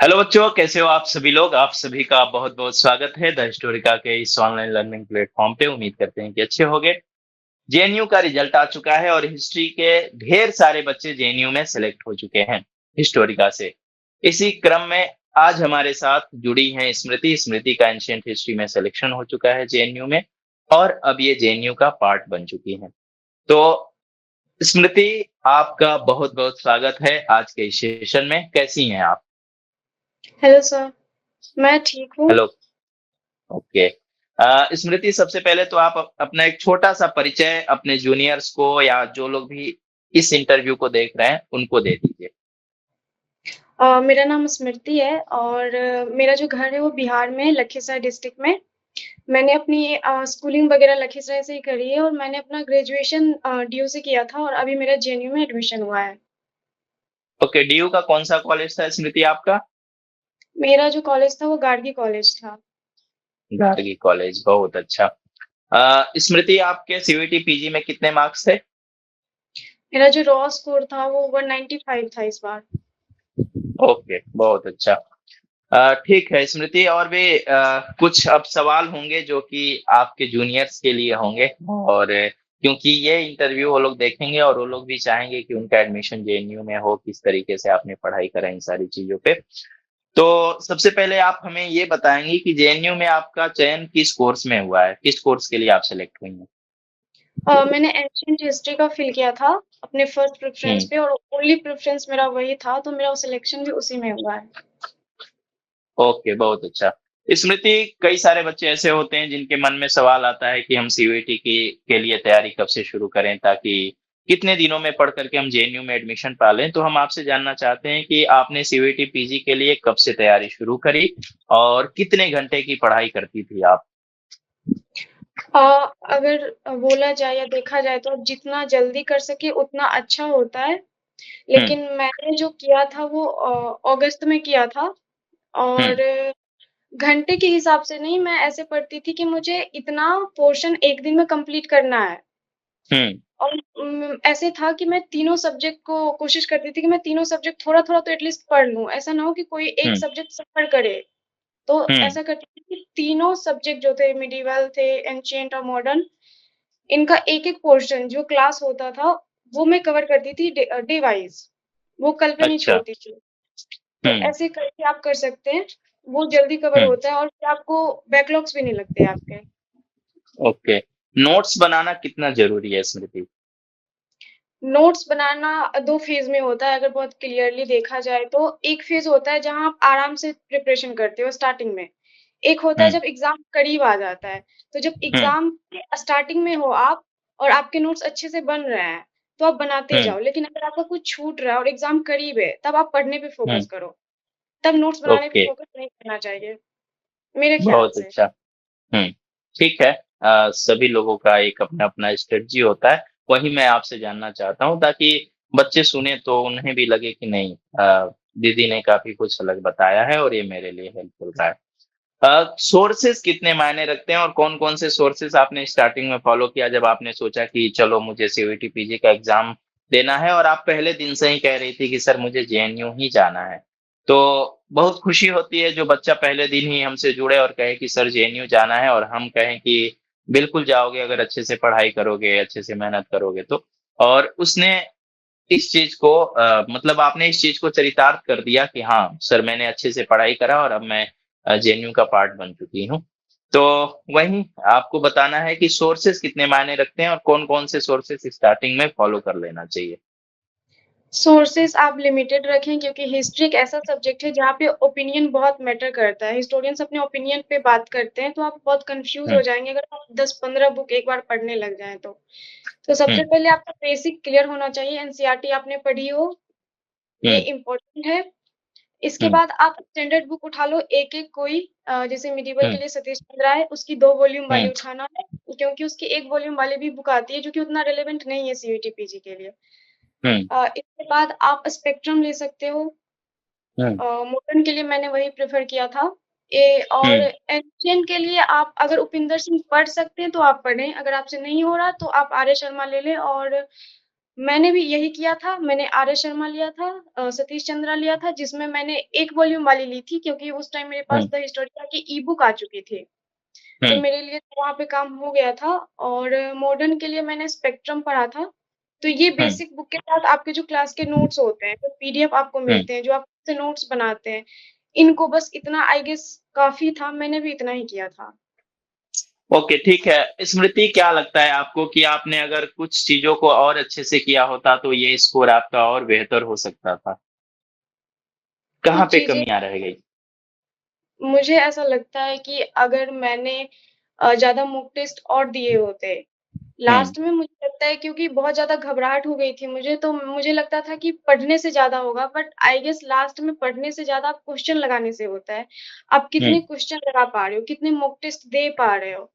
Hello बच्चों, कैसे हो आप सभी लोग? आप सभी का बहुत-बहुत स्वागत है द हिस्टोरिका के इस ऑनलाइन लर्निंग प्लेटफ़ॉर्म पे। उम्मीद करते हैं कि अच्छे होंगे। जेएनयू का रिजल्ट आ चुका है और हिस्ट्री के ढेर सारे बच्चे जेएनयू में सेलेक्ट हो चुके हैं, हिस्टोरिका से। इसी क्रम में आज हमारे साथ जुड़ी हैं स्मृति। स्मृति का एंशिएंट हिस्ट्री में सिलेक्शन हो चुका है जेएनयू में और अब ये जेएनयू का पार्ट बन चुकी हैं। तो स्मृति, आपका बहुत-बहुत स्वागत है आज के इस सेशन में। कैसी हैं आप? हेलो सर, मैं ठीक हूँ। हेलो। ओके। स्मृति, सबसे पहले तो आप अपना एक छोटा-सा परिचय अपने जूनियर्स को या जो लोग भी इस इंटरव्यू को देख रहे हैं, उनको दे दीजिए। मेरा नाम स्मृति है और मेरा जो घर है वो बिहार में है, लखीसराय डिस्ट्रिक्ट में। मैंने अपनी स्कूलिंग वगैरह लखीसराय से ही करी है और मैंने अपना ग्रेजुएशन डीयू से किया था और अभी मेरा जेएनयू में एडमिशन हुआ है। ओके, डीयू का कौन-सा कॉलेज था स्मृति आपका? मेरा जो कॉलेज था वो गार्गी कॉलेज था। गार्गी कॉलेज, बहुत अच्छा। स्मृति, आपके सीयूईटी पीजी में कितने मार्क्स थे? मेरा जो रॉ स्कोर था वो 195 था इस बार। ओके, बहुत अच्छा। ठीक है स्मृति, और भी कुछ अब सवाल होंगे जो कि आपके जूनियर्स के लिए होंगे, और क्योंकि ये इंटरव्यू वो लोग देखेंगे और वो लोग भी चाहेंगे कि उनका एडमिशन जेएनयू में हो, किस तरीके से आपने पढ़ाई करा इन सारी चीजों पे। तो सबसे पहले आप हमें ये बताएंगे कि जेएनयू में आपका चयन किस कोर्स में हुआ है, किस कोर्स के लिए आप सेलेक्ट हुई हैं? मैंने एंशिएंट हिस्ट्री का फिल किया था अपने फर्स्ट प्रेफ़रेंस हम्म। पे और ओनली प्रेफ़रेंस मेरा वही था, तो मेरा सिलेक्शन भी उसी में हुआ है। ओके, बहुत अच्छा। स्मृति, कई सारे बच्चे ऐसे होते हैं जिनके मन में सवाल आता है कि हम सीयूईटी की के लिए तैयारी कब से शुरू करें, ताकि कितने दिनों में पढ़ करके हम जेएनयू में एडमिशन पा लें। तो हम आपसे जानना चाहते हैं कि आपने सीयूईटी पीजी के लिए कब से तैयारी शुरू करी और कितने घंटे की पढ़ाई करती थी आप? अ, अगर बोला जाए या देखा जाए तो आप जितना जल्दी कर सके उतना अच्छा होता है। हुँ, लेकिन मैंने जो किया था वो अगस्त में किया था हुँ, और घंटे के हिसाब से नहीं, मैं ऐसे पढ़ती थी कि मुझे इतना पोर्शन 1 दिन में कंप्लीट करना है। हुँ, और ऐसे था कि मैं तीनों सब्जेक्ट को कोशिश करती थी कि मैं तीनों सब्जेक्ट थोड़ा-थोड़ा तो एटलीस्ट पढ़ लूँ। ऐसा ना हो कि कोई हुँ, एक सब्जेक्ट सफ़र करे। तो हुँ, ऐसा करती थी कि तीनों सब्जेक्ट जो थे मिडीवल थे, एंशिएंट और मॉडर्न, इनका एक-एक पोर्शन जो क्लास होता था, वो मैं कवर करती थी डे वाइज़। वो कल पे नहीं अच्छा। छोड़ती थी। तो हुँ, ऐसे करके आप कर सकते हैं। वो जल्दी कवर हुँ, होता है और फिर आपको बैकलॉग्स भी नहीं लगते आपके। ओके। नोट्स बनाना कितना ज़रूरी है स्मृति? नोट्स बनाना 2 फ़ेज़ में होता है अगर बहुत क्लियरली देखा जाए तो। एक फ़ेज़ होता है जहाँ आप आराम से प्रिपरेशन करते हो स्टार्टिंग में। एक होता है हुँ, जब एग्ज़ाम करीब आ जाता है। तो जब हुँ, एग्ज़ाम के स्टार्टिंग में हो आप और आपके नोट्स अच्छे से बन रहे हैं, तो आप बनाते हुँ, जाओ। लेकिन अगर आपका कुछ छूट रहा है और एग्ज़ाम करीब है, तब आप पढ़ने पे हुँ, फ़ोकस करो। तब नोट्स बनाने पे ओके, फ़ोकस नहीं करना चाहिए, मेरे ख़्याल बहुत से। अच्छा। हुँ, ठीक है। सभी लोगों का एक अपना-अपना स्ट्रेटजी होता है, वही मैं आपसे जानना चाहता हूँ ताकि बच्चे सुने तो उन्हें भी लगे कि नहीं, दीदी ने काफ़ी कुछ अलग बताया है और ये मेरे लिए हेल्पफुल रहा है। सोर्सेज़ कितने मायने रखते हैं और कौन-कौन से सोर्सेज़ आपने स्टार्टिंग में फ़ॉलो किया जब आपने सोचा कि चलो मुझे सीयूईटी पीजी का एग्ज़ाम देना है, और आप पहले दिन से ही कह रही थी कि सर मुझे जेएनयू ही जाना है। तो बहुत खुशी होती है जो बच्चा पहले दिन ही हमसे जुड़े और कहे कि सर जेएनयू जाना है, और हम कहें कि बिल्कुल जाओगे अगर अच्छे से पढ़ाई करोगे, अच्छे से मेहनत करोगे तो। और उसने इस चीज़ को मतलब आपने इस चीज़ को चरितार्थ कर दिया कि हाँ, सर मैंने अच्छे से पढ़ाई करा और अब मैं जेएनयू का पार्ट बन चुकी हूँ। तो वहीं आपको बताना है कि सोर्सेज़ कितने मायने रखते हैं और कौन-कौन से सोर्सेज़ स्टार्टिंग में फॉलो कर लेना चाहिए। सोर्सेज़ आप लिमिटेड रखें क्योंकि हिस्ट्री एक ऐसा सब्जेक्ट है जहाँ पे ओपिनियन बहुत मैटर करता है। हिस्टोरियंस अपने ओपिनियन पे बात करते हैं, तो आप बहुत कन्फ्यूज़ हुँ, हो जाएँगे अगर आप 10-15 बुक एक बार पढ़ने लग जाएँ तो। तो हुँ, सबसे पहले आपका बेसिक क्लियर होना चाहिए, एनसीईआरटी आपने पढ़ी हो, हुँ, ये इम्पोर्टेंट है। इसके हुँ, बाद आप स्टैंडर्ड बुक उठा लो एक-एक कोई जैसे मिडिवल हुँ, के लिए सतीश चंद्र है, उसकी 2 वॉल्यूम वाली हुँ, उठाना है, क्योंकि उसकी 1 वॉल्यूम वाली भी बुक आती है जो कि उतना रिलेवेंट नहीं है सीयूईटी पीजी के लिए। हुँ, इसके बाद आप स्पेक्ट्रम ले सकते हो। हुँ, मॉडर्न के लिए मैंने वही प्रेफ़र किया था। और हुँ, एंशिएंट के लिए आप अगर उपिंदर सिंह पढ़ सकते हैं तो आप पढ़ें, अगर आपसे नहीं हो रहा तो आप आर्य शर्मा ले लें और मैंने भी यही किया था, मैंने आर्य शर्मा लिया था, सतीश चंद्रा लिया था, जिसमें मैंने 1 वॉल्यूम वाली ली थी क्योंकि उस टाइम मेरे पास हुँ, द हिस्टोरिका की ई-बुक आ चुकी थी। हुँ, तो मेरे लिए तो वहाँ पे काम हो गया था और मॉडर्न के लिए मैंने स्पेक्ट्रम पढ़ा था। तो ये हुँ, बेसिक बुक के साथ आपके जो क्लास के नोट्स होते हैं, जो पीडीएफ आपको हुँ। मिलते हैं, जो आप से नोट्स बनाते हैं, इनको बस इतना आई गेस काफ़ी था, मैंने भी इतना ही किया था। ओके, ठीक है। स्मृति क्या लगता है आपको कि आपने अगर कुछ चीज़ों को और अच्छे से किया होता तो ये स्कोर आपका और बेहतर हो सकता था? कहाँ कुछ पे चीज़ें कमियाँ रह गई? मुझे ऐसा लगता है कि अगर मैंने ज़्यादा मॉक टेस्ट और दिए होते, हुँ, लास्ट में मुझे लगता है क्योंकि बहुत ज़्यादा घबराहट हो गई थी मुझे, तो मुझे लगता था कि पढ़ने से ज़्यादा होगा, बट आई गेस लास्ट में पढ़ने से ज़्यादा आप क्वेश्चन लगाने से होता है। आप हुँ, कितने क्वेश्चन लगा पा रहे हो, कितने मॉक टेस्ट दे पा रहे हो।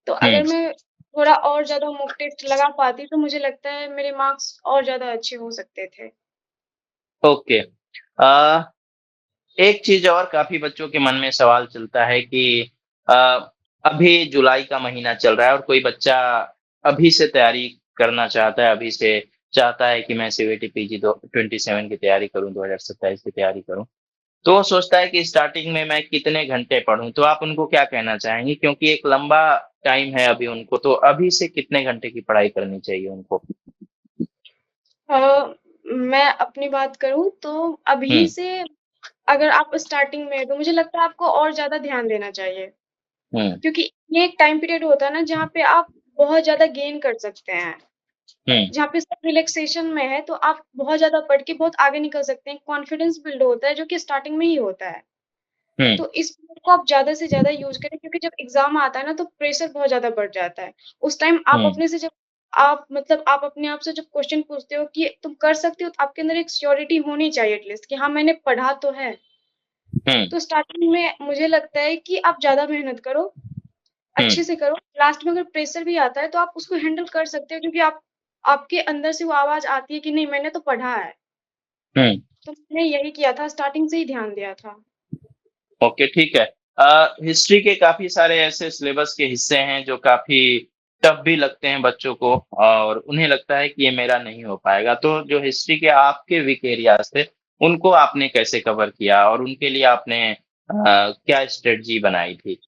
तो हुँ। अगर मैं थोड़ा और ज़्यादा मॉक टेस्ट लगा पाती, तो मुझे लगता है मेरे मार्क्स और ज़्यादा अच्छे हो सकते थे। ओके। अ, एक चीज़ और काफ़ी बच्चों के मन में सवाल चलता है कि अ, अभी जुलाई का महीना चल रहा है और कोई बच्चा अभी से तैयारी करना चाहता है, अभी से चाहता है कि मैं सीयूईटी पीजी दो 27 की तैयारी करूँ, 2027 की तैयारी करूँ। तो वो सोचता है कि स्टार्टिंग में मैं कितने घंटे पढूँ? तो आप उनको क्या कहना चाहेंगी? क्योंकि एक लंबा टाइम है अभी उनको, तो अभी से कितने घंटे की पढ़ाई करनी चाहिए उनको? अ, मैं अपनी बात करूँ तो हुँ, अभी से अगर आप स्टार्टिंग में हैं, तो मुझे लगता है आपको और ज़्यादा ध्यान देना चाहिए। हुँ, क्योंकि ये एक टाइम पीरियड होता है ना जहाँ पे आप बहुत ज़्यादा गेन कर सकते हैं। हुँ, जहाँ पे सब रिलैक्सेशन में है तो आप बहुत ज़्यादा पढ़ के बहुत आगे निकल सकते हैं। कॉन्फिडेंस बिल्ड होता है जो कि स्टार्टिंग में ही होता है। हुँ, तो इस पीरियड को आप ज़्यादा से ज़्यादा यूज़ करें क्योंकि जब एग्ज़ाम आता है ना तो प्रेशर बहुत ज़्यादा बढ़ जाता है। उस टाइम आप हुँ, अपने से जब आप मतलब आप अपने आप से जब क्वेश्चन पूछते हो कि तुम कर सकते हो तो आपके अंदर एक श्योरिटी होनी चाहिए एटलीस्ट कि हाँ, मैंने पढ़ा तो है। हुँ, तो स्टार्टिंग में मुझे लगता है कि आप ज़्यादा मेहनत करो, हुँ, अच्छे से करो। लास्ट में अगर प्रेशर भी आता है तो आप उसको हैंडल कर सकते हो क्योंकि आप आपके अंदर से वो आवाज़ आती है कि नहीं मैंने तो पढ़ा है। हुँ। तो मैंने यही किया था, स्टार्टिंग से ही ध्यान दिया था। ओके, ठीक है। हिस्ट्री के काफ़ी सारे ऐसे सिलेबस के हिस्से हैं जो काफ़ी टफ़ भी लगते हैं बच्चों को और उन्हें लगता है कि ये मेरा नहीं हो पाएगा। तो जो हिस्ट्री के आपके वीक एरियाज़ थे, उनको आपने कैसे कवर किया और उनके लिए आपने क्या स्ट्रैटेजी बनाई थी?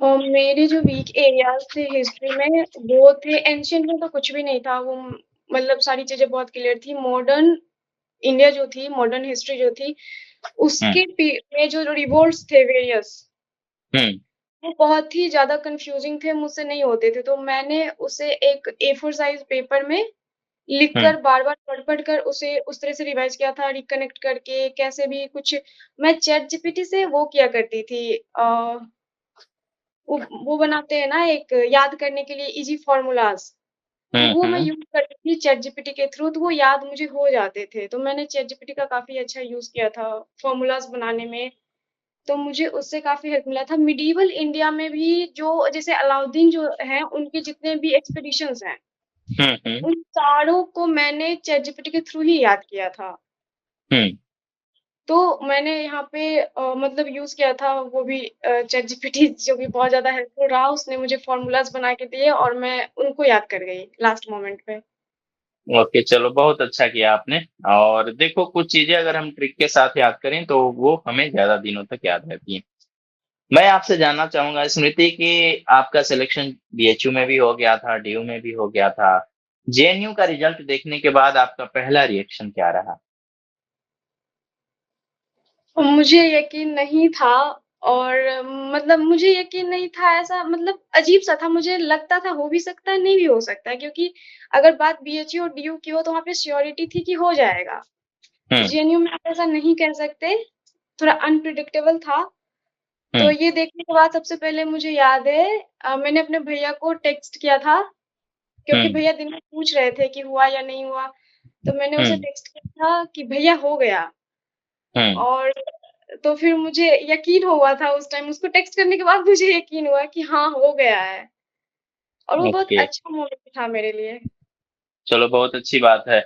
मेरे जो वीक एरियाज़ थे हिस्ट्री में वो थे एंशिएंट में तो कुछ भी नहीं था, वो मतलब सारी चीज़ें बहुत क्लियर थी। मॉडर्न इंडिया जो थी, मॉडर्न हिस्ट्री जो थी, हुँ, उसके में जो रिवोल्ट्स थे वेरियस हुँ, वो बहुत ही ज़्यादा कन्फ्यूज़िंग थे, मुझसे नहीं होते थे, तो मैंने उसे एक ए4 साइज़ पेपर में हुँ, लिखकर बार-बार पढ़-पढ़ कर उसे उस तरह से रिवाइज़ किया था, रिकनेक्ट करके कैसे भी कुछ मैं चैट जीपीटी से वो किया करती थी वो बनाते हैं ना एक याद करने के लिए ईज़ी फ़ॉर्मूलाज़, तो हुँ, वो मैं हुँ। यूज़ करती थी चैट जीपीटी के थ्रू, तो वो याद मुझे हो जाते थे। तो मैंने चैट जीपीटी का काफ़ी अच्छा यूज़ किया था फ़ॉर्मूलाज़ बनाने में, तो मुझे उससे काफ़ी हेल्प मिला था। मिडीवल इंडिया में भी जो जैसे अलाउद्दीन जो हैं, उनके जितने भी एक्सपीडिशंस हैं, हुँ, हुँ, उन सारों को मैंने चैट जीपीटी के थ्रू ही याद किया था। हुँ। तो मैंने यहाँ पे मतलब यूज़ किया था वो भी चैट जीपीटी जो कि बहुत ज़्यादा हेल्पफुल रहा, उसने मुझे फ़ॉर्मूलाज़ बना के दिए और मैं उनको याद कर गई लास्ट मोमेंट पे। ओके, चलो बहुत अच्छा किया आपने और देखो कुछ चीज़ें अगर हम ट्रिक के साथ याद करें तो वो हमें ज़्यादा दिनों तक याद रहती हैं। मैं आपसे जानना चाहूँगा स्मृति कि आपका सिलेक्शन बीएचयू में भी हो गया था, डीयू में भी हो गया था। जेएनयू का रिज़ल्ट देखने के बाद आपका पहला रिएक्शन क्या रहा? मुझे यकीन नहीं था और मतलब मुझे यकीन नहीं था ऐसा मतलब अजीब-सा था, मुझे लगता था हो भी सकता है, नहीं भी हो सकता है क्योंकि अगर बात बीएचयू और डीयू की हो तो वहाँ पे श्योरिटी थी कि हो जाएगा। हुँ, जेएनयू में आप ऐसा नहीं कह सकते, थोड़ा अनप्रेडिक्टेबल था। हुँ, तो ये देखने के बाद सबसे पहले मुझे याद है मैंने अपने भैया को टेक्स्ट किया था, क्योंकि हुँ, भैया दिन में पूछ रहे थे कि हुआ या नहीं हुआ। तो मैंने हुँ, उसे टेक्स्ट किया था कि भैया हो गया हुँ, और तो फिर मुझे यकीन हुआ था उस टाइम उसको टेक्स्ट करने के बाद मुझे यकीन हुआ कि हाँ, हो गया है और वो बहुत ओके। अच्छा मोमेंट था मेरे लिए। चलो बहुत अच्छी बात है।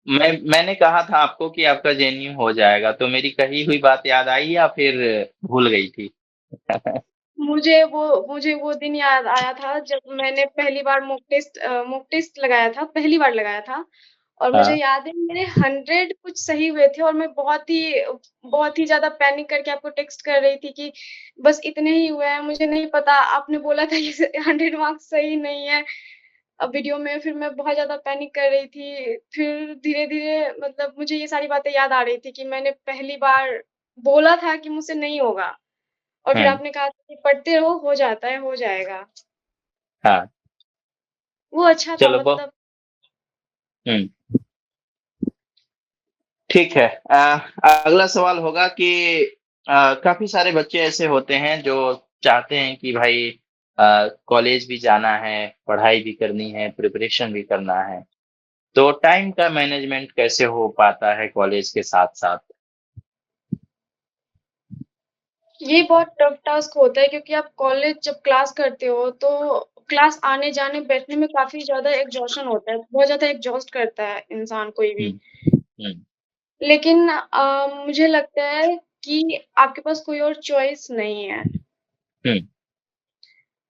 मैंने कहा था आपको कि आपका जेएनयू हो जाएगा, तो मेरी कही हुई बात याद आई या फिर भूल गई थी? मुझे वो दिन याद आया था जब मैंने पहली बार मॉक टेस्ट लगाया था, पहली बार लगाया था और मुझे हाँ, याद है मेरे 100 कुछ सही हुए थे और मैं बहुत ही ज़्यादा पैनिक करके आपको टेक्स्ट कर रही थी कि बस इतने ही हुए हैं, मुझे नहीं पता आपने बोला था ये 100 मार्क्स सही नहीं है। वीडियो में फिर मैं बहुत ज़्यादा पैनिक कर रही थी। फिर धीरे-धीरे मतलब मुझे ये सारी बातें याद आ रही थी कि मैंने पहली बार बोला था कि मुझसे नहीं होगा और फिर हुँ, आपने कहा था कि पढ़ते रहो, हो जाता है, हो जाएगा। हाँ, वो अच्छा था चलो मतलब हुँ, ठीक है। अगला सवाल होगा कि काफ़ी सारे बच्चे ऐसे होते हैं जो चाहते हैं कि भाई कॉलेज भी जाना है, पढ़ाई भी करनी है, प्रिपरेशन भी करना है। तो टाइम का मैनेजमेंट कैसे हो पाता है कॉलेज के साथ-साथ? ये बहुत टफ टास्क होता है क्योंकि आप कॉलेज जब क्लास करते हो तो क्लास आने-जाने, बैठने में काफ़ी ज़्यादा एग्ज़ॉशन होता है, बहुत ज़्यादा एग्ज़ॉस्ट करता है इंसान कोई हुँ, भी। हुँ, लेकिन मुझे लगता है कि आपके पास कोई और चॉइस नहीं है। हुँ,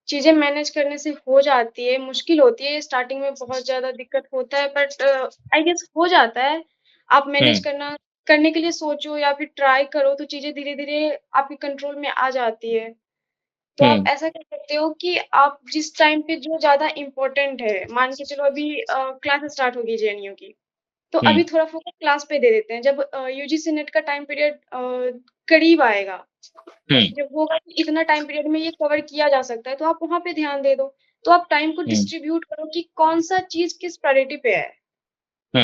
चीज़ें मैनेज करने से हो जाती है, मुश्किल होती है, स्टार्टिंग में बहुत ज़्यादा दिक्कत होता है बट आई गेस हो जाता है। आप मैनेज हुँ, करने के लिए सोचो या फिर ट्राई करो तो चीज़ें धीरे-धीरे आपके कंट्रोल में आ जाती है। तो आप हुँ, ऐसा कर सकते हो कि आप जिस टाइम पे जो ज़्यादा इम्पोर्टेंट है, मान के चलो अभी क्लास स्टार्ट होगी जेएनयू की, तो हुँ, अभी थोड़ा फ़ोकस क्लास पे दे देते हैं। जब यूजीसी नेट का टाइम पीरियड करीब आएगा, हुँ, जब होगा कि इतना टाइम पीरियड में ये कवर किया जा सकता है, तो आप वहाँ पे ध्यान दे दो। तो आप टाइम को हुँ, डिस्ट्रीब्यूट करो कि कौन-सा चीज़ किस प्रायोरिटी पे है, हुँ,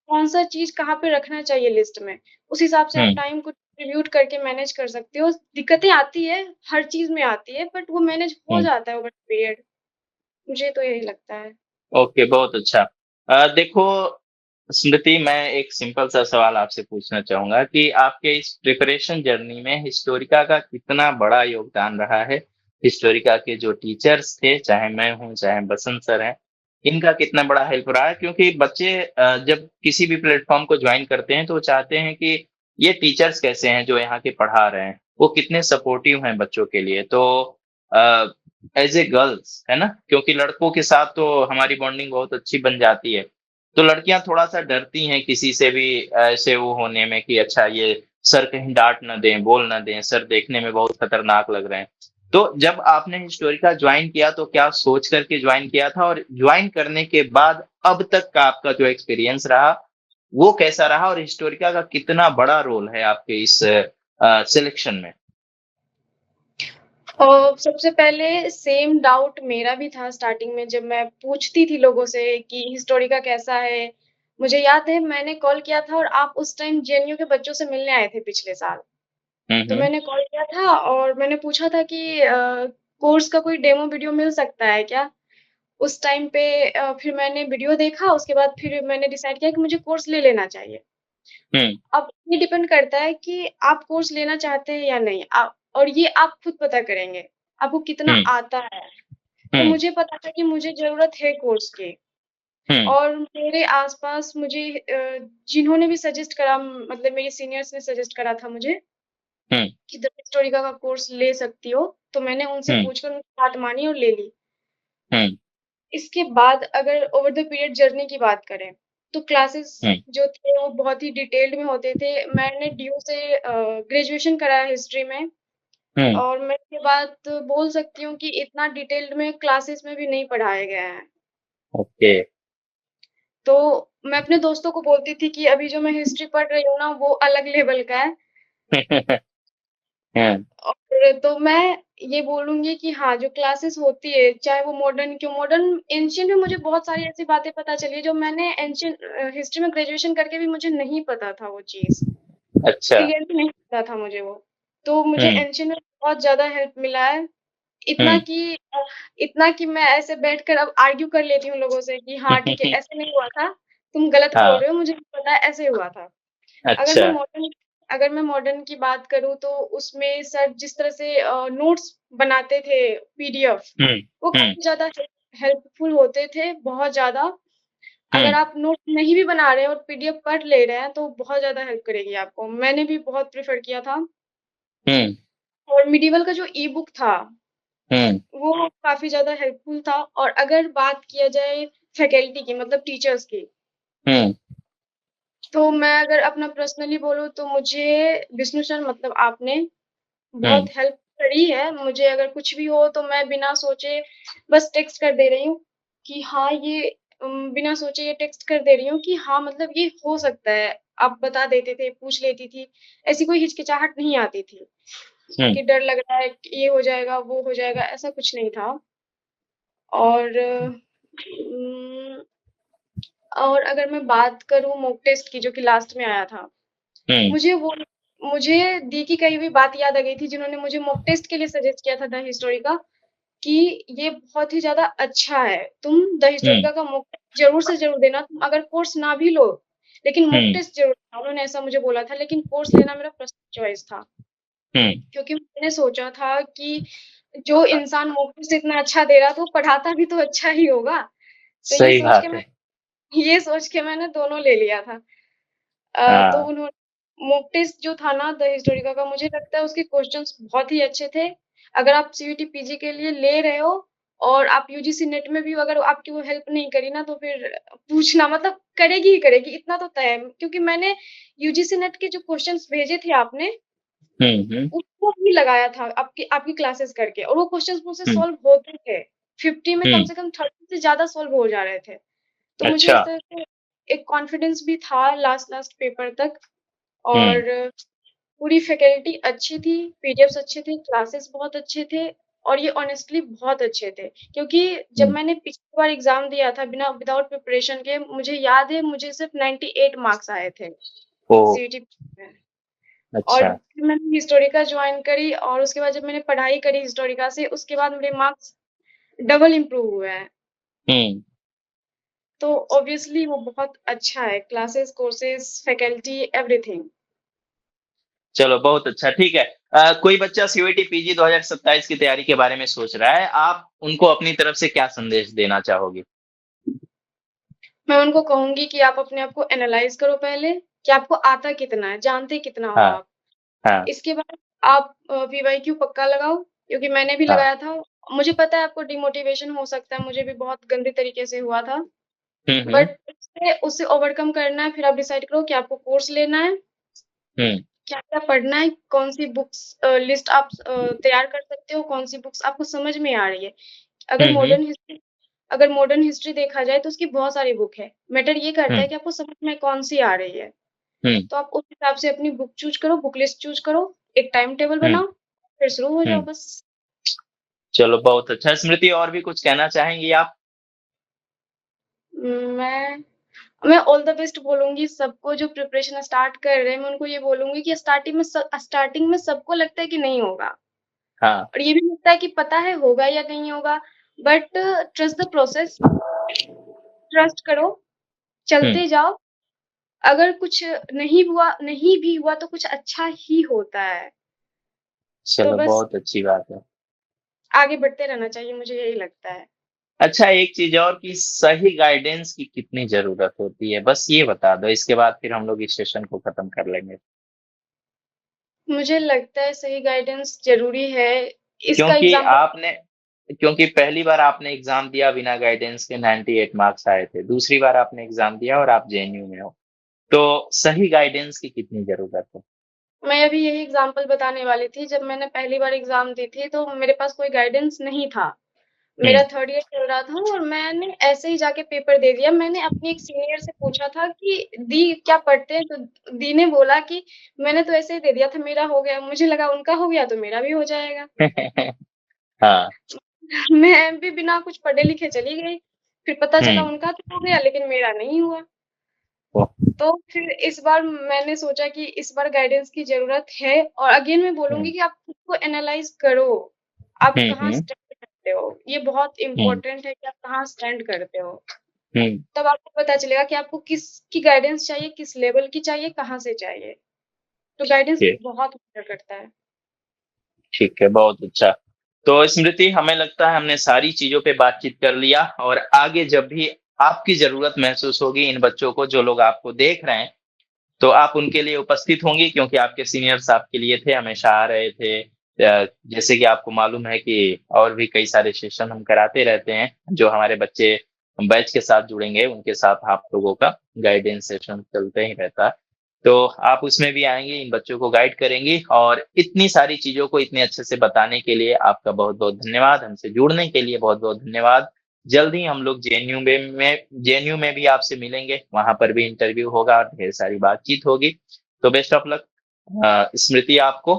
कौन-सा चीज़ कहाँ पे रखना चाहिए लिस्ट में। उस हिसाब से आप हुँ, टाइम को डिस्ट्रीब्यूट करके मैनेज कर सकते हो। दिक्कतें आती है, हर चीज़ में आती है, बट वो मैनेज हो हुँ। जाता है ओवर पीरियड। मुझे तो यही लगता है। ओके, बहुत अच्छा। देखो स्मृति, मैं एक सिंपल सा सवाल आपसे पूछना चाहूँगा कि आपके इस प्रिपरेशन जर्नी में हिस्टोरिका का कितना बड़ा योगदान रहा है? हिस्टोरिका के जो टीचर्स थे, चाहे मैं हूँ, चाहे बसंत सर हैं, इनका कितना बड़ा हेल्प रहा है? क्योंकि बच्चे जब किसी भी प्लेटफ़ॉर्म को जॉइन करते हैं, तो वो चाहते हैं कि ये टीचर्स कैसे हैं जो यहाँ के पढ़ा रहे हैं? वो कितने सपोर्टिव हैं बच्चों के लिए? तो अ, एज़ ए गर्ल्स, है ना? क्योंकि लड़कों के साथ तो हमारी बॉन्डिंग बहुत अच्छी बन जाती है। तो लड़कियाँ थोड़ा-सा डरती हैं किसी से भी ऐसे वो होने में कि अच्छा ये सर कहीं डाँट ना दें, बोल ना दें, सर देखने में बहुत खतरनाक लग रहे हैं। तो जब आपने हिस्टोरिका जॉइन किया तो क्या सोच कर के जॉइन किया था? और जॉइन करने के बाद अब तक का आपका जो एक्सपीरियंस रहा, वो कैसा रहा? और हिस्टोरिका का कितना बड़ा रोल है आपके इस सिलेक्शन में? सबसे पहले सेम डाउट मेरा भी था स्टार्टिंग में जब मैं पूछती थी लोगों से कि हिस्टोरिका कैसा है? मुझे याद है मैंने कॉल किया था और आप उस टाइम जेएनयू के बच्चों से मिलने आए थे पिछले साल। हुँ, तो हुँ। मैंने कॉल किया था और मैंने पूछा था कि कोर्स का कोई डेमो वीडियो मिल सकता है क्या? उस टाइम पे फिर मैंने वीडियो देखा उसके बाद फिर मैंने डिसाइड किया कि मुझे कोर्स ले लेना चाहिए। हुँ, अब ये डिपेंड करता है कि आप कोर्स लेना चाहते हैं या नहीं। और ये आप खुद पता करेंगे, आपको कितना हुँ, आता है। तो हुँ, मुझे पता था कि मुझे ज़रूरत है कोर्स की हुँ, और मेरे आस-पास मुझे जिन्होंने भी सजेस्ट करा मतलब मेरे सीनियर्स ने सजेस्ट करा था मुझे हुँ, कि द हिस्टोरिका का कोर्स ले सकती हो, तो मैंने उनसे हुँ, पूछकर उनकी बात मानी और ले ली। हुँ, इसके बाद अगर ओवर द पीरियड जर्नी की बात करें, तो क्लासेस हुँ, जो थे वो बहुत ही डिटेल्ड में होते थे। मैंने डीयू से ग्रेजुएशन करा है हिस्ट्री में हुँ। और मैं इसके बाद बोल सकती हूँ कि इतना डिटेल्ड में क्लासेस में भी नहीं पढ़ाया गया है। ओके। तो मैं अपने दोस्तों को बोलती थी कि अभी जो मैं हिस्ट्री पढ़ रही हूँ ना, वो अलग लेवल का है हुँ, और तो मैं ये बोलूँगी कि हाँ, जो क्लासेस होती है, चाहे वो मॉडर्न एंशिएंट में मुझे बहुत सारी ऐसी बातें पता चली है, जो मैंने हिस्ट्री में ग्रेजुएशन करके भी मुझे नहीं पता था वो चीज़। अच्छा। क्लियरली नहीं पता था मुझे वो। तो मुझे हुँ, एंशिएंट में बहुत ज़्यादा हेल्प मिला है। इतना हुँ। कि इतना कि मैं ऐसे बैठकर अब आर्ग्यू कर लेती हूँ लोगों से कि हाँ, ठीक है, ऐसे नहीं हुआ था, तुम गलत बोल हाँ, रहे हो, मुझे नहीं पता है, ऐसे हुआ था। अगर मैं अच्छा। मॉडर्न अगर मैं मॉडर्न की बात करूँ तो उसमें सर जिस तरह से नोट्स बनाते थे पीडीएफ, हुँ, वो हुँ, काफ़ी ज़्यादा हेल्पफुल होते थे, बहुत ज़्यादा। हुँ, अगर आप नोट नहीं भी बना रहे हैं और पीडीएफ पढ़ ले रहे हैं, तो बहुत ज़्यादा हेल्प करेगी आपको। मैंने भी बहुत प्रेफ़र किया था। हुँ, और मिडिवल का जो ई बुक था, हुँ, वो काफ़ी ज़्यादा हेल्पफुल था। और अगर बात किया जाए फैकल्टी की, मतलब टीचर्स की, हुँ, तो मैं अगर अपना पर्सनली बोलूँ तो मुझे विष्णु सर, मतलब आपने हुँ, बहुत हेल्प करी है। मुझे अगर कुछ भी हो तो मैं बिना सोचे बस टेक्स्ट कर दे रही हूँ कि हाँ, ये बिना सोचे ये टेक्स्ट कर दे रही हूँ कि हाँ, मतलब ये हो सकता है। आप बता देते थे, पूछ लेती थी। ऐसी कोई हिचकिचाहट नहीं आती थी हुँ, कि डर लग रहा है कि ये हो जाएगा, वो हो जाएगा, ऐसा कुछ नहीं था। और और अगर मैं बात करूँ मॉक टेस्ट की, जो कि लास्ट में आया था, हुँ, मुझे वो मुझे दी की कही हुई बात याद आ गई थी, जिन्होंने मुझे मॉक टेस्ट के लिए सजेस्ट किया था द हिस्टोरिका, कि ये बहुत ही ज़्यादा अच्छा है। तुम द हुँ, हिस्टोरिका का मॉक टेस्ट ज़रूर से ज़रूर देना। तुम अगर कोर्स ना भी लो, लेकिन मॉक हुँ, टेस्ट ज़रूर देना। उन्होंने ऐसा मुझे बोला था, लेकिन कोर्स लेना मेरा फर्स्ट चॉइस था। हुँ, क्योंकि मैंने सोचा था कि जो इंसान मॉक टेस्ट इतना अच्छा दे रहा, तो पढ़ाता भी तो अच्छा ही होगा। तो सही बात है। ये सोच के मैंने दोनों ले लिया था। तो हाँ, उन्होंने मॉक टेस्ट जो था ना द हिस्टोरिका का, मुझे लगता है उसके क्वेश्चंस बहुत ही अच्छे थे। अगर आप सीयूईटी पीजी के लिए ले रहे हो और आप यूजीसी नेट में भी अगर आपकी वो हेल्प नहीं करी ना, तो फिर पूछना, मतलब करेगी ही करेगी, इतना तो तय है। क्योंकि मैंने यूजीसी नेट के जो क्वेश्चंस भेजे थे आपने, हुँ, हुँ, उसको भी लगाया था आपकी आपकी क्लासेस करके, और वो क्वेश्चंस मुझसे हुँ, सॉल्व होते थे। 50 में कम हुँ, से कम 30 से ज़्यादा सॉल्व हो जा रहे थे। तो मुझे अच्छा, इस तरह से एक कॉन्फिडेंस भी था लास्ट लास्ट पेपर तक। हुँ, और पूरी फैकल्टी अच्छी थी, पीडीएफ्स अच्छे थे, क्लासेस बहुत अच्छे थे, और ये ऑनेस्टली बहुत अच्छे थे। क्योंकि जब हुँ, मैंने पिछली बार एग्ज़ाम दिया था विदाउट प्रिपरेशन के, मुझे याद है मुझे सिर्फ़ 98 मार्क्स आए थे ओह! सीईटी में। और अच्छा, फिर मैंने हिस्टोरिका जॉइन करी, और उसके बाद जब मैंने पढ़ाई करी हिस्टोरिका से, उसके बाद मेरे मार्क्स डबल इम्प्रूव हुए हैं। हुँ, तो ऑब्वियसली वो बहुत अच्छा है, क्लासेस, कोर्सेज़, फैकल्टी, एवरीथिंग। चलो बहुत अच्छा, ठीक है। कोई बच्चा सीयूईटी पीजी 2027 की तैयारी के बारे में सोच रहा है, आप उनको अपनी तरफ से क्या संदेश देना चाहोगे? मैं उनको कहूँगी कि आप अपने आप को एनालाइज़ करो पहले, कि आपको आता कितना है, जानते कितना हो हाँ, आप। हाँ, इसके बाद आप पीवाईक्यू पक्का लगाओ, क्योंकि मैंने भी हाँ, लगाया था। मुझे पता है आपको डिमोटिवेशन हो सकता है, मुझे भी बहुत गंदे तरीके से हुआ था। हुँ, हुँ, बट उससे ओवरकम करना है, फिर आप डिसाइड करो कि आपको कोर्स लेना है, हुँ, क्या-क्या पढ़ना है, कौन-सी बुक्स लिस्ट आप तैयार कर सकते हो, कौन-सी बुक्स आपको समझ में आ रही है। अगर हुँ, हुँ, मॉडर्न हिस्ट्री अगर मॉडर्न हिस्ट्री देखा जाए तो उसकी बहुत सारी बुक है। मैटर ये करता हुँ, है कि आपको समझ में कौन-सी आ रही है। हुँ, तो आप उस हिसाब से अपनी बुक चूज़ करो, बुक लिस्ट चूज़ करो, एक टाइम टेबल हुँ, बनाओ, फिर शुरू हो जाओ हुँ। बस। चलो बहुत अच्छा। स्मृति और भी कुछ कहना चाहेंगी आप? मैं मैं ऑल द बेस्ट बोलूँगी सबको जो प्रिपरेशन स्टार्ट कर रहे हैं, मैं उनको ये बोलूँगी कि स्टार्टिंग में सबको लगता है कि नहीं होगा, हाँ, और ये भी लगता है कि पता है होगा या नहीं होगा, but trust the process, trust करो, हुँ, चलते जाओ। अगर कुछ नहीं भी हुआ तो कुछ अच्छा ही होता है। तो चलो बस बहुत अच्छी बात है। आगे बढ़ते रहना चाहिए, मुझे यही लगता है। अच्छा एक चीज़ और कि सही गाइडेंस की कितनी ज़रूरत होती है? बस ये बता दो, इसके बाद फिर हम लोग इस सेशन को खत्म कर लेंगे। मुझे लगता है सही गाइडेंस ज़रूरी है। इसका क्योंकि एग्ज़ाम्पल आपने क्योंकि पहली बार आपने एग्ज़ाम दिया बिना गाइडेंस के 98 मार्क्स आए थे। दूसरी बार आपने एग्ज़ाम दिया और आप जेएनयू में हो। तो सही गाइडेंस की कितनी ज़रूरत है? मैं अभी यही एग्ज़ाम्पल बताने वाली थी। जब मैंने पहली बार एग्ज़ाम दी थी, तो मेरे पास कोई गाइडेंस नहीं था। हुँ, मेरा 3rd ईयर चल रहा था और मैंने ऐसे ही जाके पेपर दे दिया। मैंने अपनी एक सीनियर से पूछा था कि दी क्या पढ़ते हैं? तो दी ने बोला कि मैंने तो ऐसे ही दे दिया था, मेरा हो गया। मुझे लगा उनका हो गया तो मेरा भी हो जाएगा। हाँ, मैं भी बिना कुछ पढ़े लिखे चली गई। फिर पता चला हुँ, उनका तो हो गया, लेकिन मेरा नहीं हुआ। ओह! तो फिर इस बार मैंने सोचा कि इस बार गाइडेंस की ज़रूरत है, और अगेन मैं हुँ, बोलूँगी कि आप खुद को एनालाइज़ करो। आप हुँ, कहाँ हुँ, स्टैंड करते हो? ये बहुत हुँ, इम्पोर्टेंट है कि आप कहाँ स्टैंड करते हो। हुँ, तब आपको पता चलेगा कि आपको किसकी गाइडेंस चाहिए, किस लेवल की चाहिए, कहाँ से चाहिए। तो गाइडेंस जी। बहुत मैटर करता है। ठीक है, बहुत अच्छा। तो स्मृति हमें लगता है हमने सारी चीज़ों पे बातचीत कर लिया और आगे जब भी आपकी ज़रूरत महसूस होगी इन बच्चों को जो लोग आपको देख रहे हैं, तो आप उनके लिए उपस्थित होंगी क्योंकि आपके सीनियर्स आपके लिए थे, हमेशा आ रहे थे, जैसे कि आपको मालूम है कि और भी कई सारे सेशन हम कराते रहते हैं, जो हमारे बच्चे बैच के साथ जुड़ेंगे, उनके साथ आप लोगों का गाइडेंस सेशन चलते ही रहता है। तो आप उसमें भी आएँगी, इन बच्चों को गाइड करेंगी और इतनी सारी चीज़ों को इतने अच्छे से बताने के लिए आपका बहुत-बहुत धन्यवाद। हमसे जुड़ने के लिए बहुत-बहुत धन्यवाद। जल्द ही हम लोग जेएनयू में भी आपसे मिलेंगे, वहाँ पर भी इंटरव्यू होगा, ढेर सारी बातचीत होगी। तो बेस्ट ऑफ लक स्मृति आपको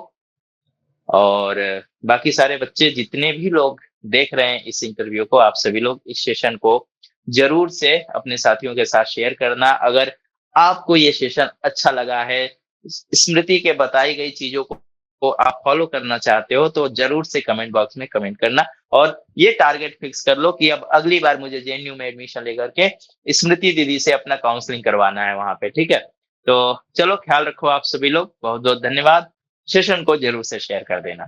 और बाकी सारे बच्चे जितने भी लोग देख रहे हैं इस इंटरव्यू को, आप सभी लोग इस सेशन को ज़रूर से अपने साथियों के साथ शेयर करना। अगर आपको ये सेशन अच्छा लगा है, स्मृति के बताई गई चीज़ों को आप फॉलो करना चाहते हो, तो ज़रूर से कमेंट बॉक्स में कमेंट करना और ये टारगेट फिक्स कर लो कि अब अगली बार मुझे जेएनयू में एडमिशन लेकर के स्मृति दीदी से अपना काउंसलिंग करवाना है वहाँ पे, ठीक है? तो चलो ख्याल रखो आप सभी लोग, बहुत-बहुत धन्यवाद। सेशन को ज़रूर से शेयर कर देना।